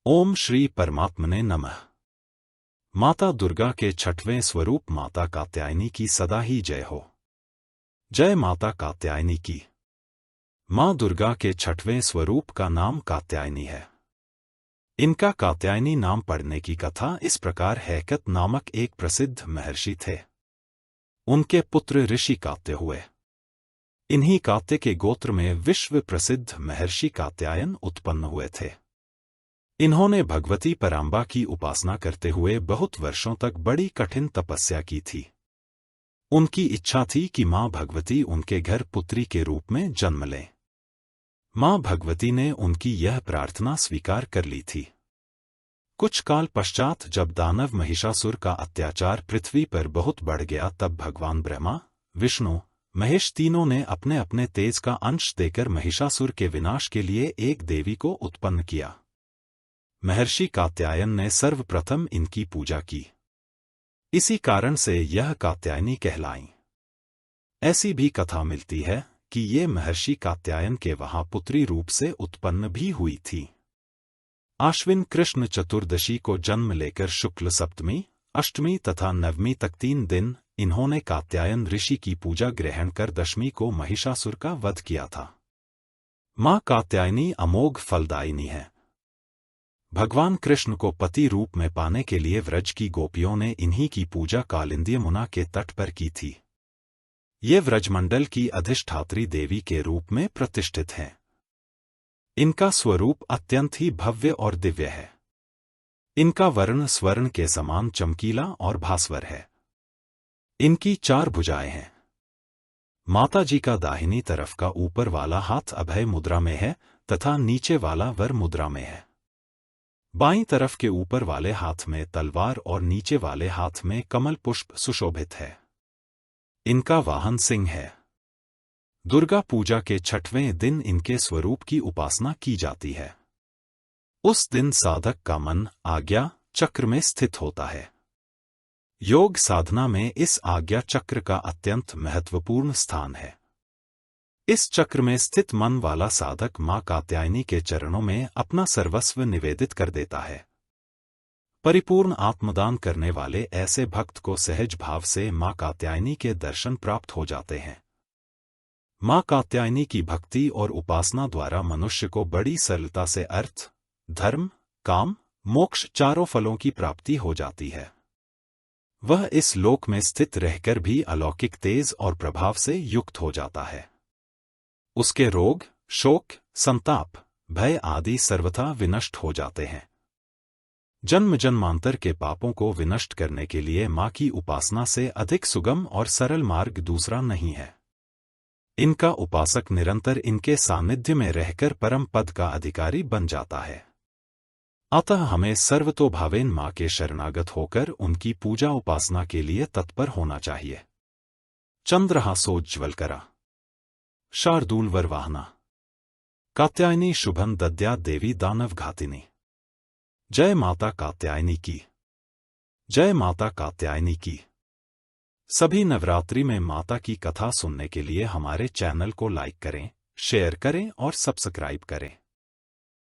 ओम श्री परमात्मने नमः। माता दुर्गा के छठवें स्वरूप माता कात्यायनी की सदा ही जय हो। जय माता कात्यायनी की। मां दुर्गा के छठवें स्वरूप का नाम कात्यायनी है। इनका कात्यायनी नाम पड़ने की कथा इस प्रकार है। कत नामक एक प्रसिद्ध महर्षि थे। उनके पुत्र ऋषि कात्य हुए। इन्हीं कात्य के गोत्र में विश्व प्रसिद्ध महर्षि कात्यायन उत्पन्न हुए थे। इन्होंने भगवती परांबा की उपासना करते हुए बहुत वर्षों तक बड़ी कठिन तपस्या की थी। उनकी इच्छा थी कि मां भगवती उनके घर पुत्री के रूप में जन्म लें। मां भगवती ने उनकी यह प्रार्थना स्वीकार कर ली थी। कुछ काल पश्चात जब दानव महिषासुर का अत्याचार पृथ्वी पर बहुत बढ़ गया, तब भगवान ब्रह्मा, विष्णु, महेश तीनों ने अपने अपने तेज का अंश देकर महिषासुर के विनाश के लिए एक देवी को उत्पन्न किया। महर्षि कात्यायन ने सर्वप्रथम इनकी पूजा की। इसी कारण से यह कात्यायनी कहलाईं। ऐसी भी कथा मिलती है कि ये महर्षि कात्यायन के वहां पुत्री रूप से उत्पन्न भी हुई थी। आश्विन कृष्ण चतुर्दशी को जन्म लेकर शुक्ल सप्तमी, अष्टमी तथा नवमी तक 3 दिन इन्होंने कात्यायन ऋषि की पूजा ग्रहण कर दशमी को महिषासुर का वध किया था। मां कात्यायनी अमोघ फलदायिनी है। भगवान कृष्ण को पति रूप में पाने के लिए व्रज की गोपियों ने इन्हीं की पूजा कालिंदी यमुना के तट पर की थी। ये व्रजमंडल की अधिष्ठात्री देवी के रूप में प्रतिष्ठित हैं। इनका स्वरूप अत्यंत ही भव्य और दिव्य है। इनका वर्ण स्वर्ण के समान चमकीला और भास्वर है। इनकी 4 भुजाएं हैं। माता जी का दाहिनी तरफ का ऊपर वाला हाथ अभय मुद्रा में है तथा नीचे वाला वर मुद्रा में है। बाईं तरफ के ऊपर वाले हाथ में तलवार और नीचे वाले हाथ में कमल पुष्प सुशोभित है। इनका वाहन सिंह है। दुर्गा पूजा के 6वें दिन इनके स्वरूप की उपासना की जाती है। उस दिन साधक का मन आज्ञा चक्र में स्थित होता है। योग साधना में इस आज्ञा चक्र का अत्यंत महत्वपूर्ण स्थान है। इस चक्र में स्थित मन वाला साधक मां कात्यायनी के चरणों में अपना सर्वस्व निवेदित कर देता है। परिपूर्ण आत्मदान करने वाले ऐसे भक्त को सहज भाव से मां कात्यायनी के दर्शन प्राप्त हो जाते हैं। मां कात्यायनी की भक्ति और उपासना द्वारा मनुष्य को बड़ी सरलता से अर्थ, धर्म, काम, मोक्ष 4 फलों की प्राप्ति हो जाती है। वह इस लोक में स्थित रहकर भी अलौकिक तेज और प्रभाव से युक्त हो जाता है। उसके रोग, शोक, संताप, भय आदि सर्वथा विनष्ट हो जाते हैं। जन्म जन्मांतर के पापों को विनष्ट करने के लिए मां की उपासना से अधिक सुगम और सरल मार्ग दूसरा नहीं है। इनका उपासक निरंतर इनके सानिध्य में रहकर परम पद का अधिकारी बन जाता है। अतः हमें सर्वतोभावेन मां के शरणागत होकर उनकी पूजा उपासना के लिए तत्पर होना चाहिए। चंद्रहासोज्ज्वलकरा शार्दूल वरवाहना कात्यायनी शुभन दद्या देवी दानव घातिनी। जय माता कात्यायनी की। जय माता कात्यायनी की। सभी नवरात्रि में माता की कथा सुनने के लिए हमारे चैनल को लाइक करें, शेयर करें और सब्सक्राइब करें।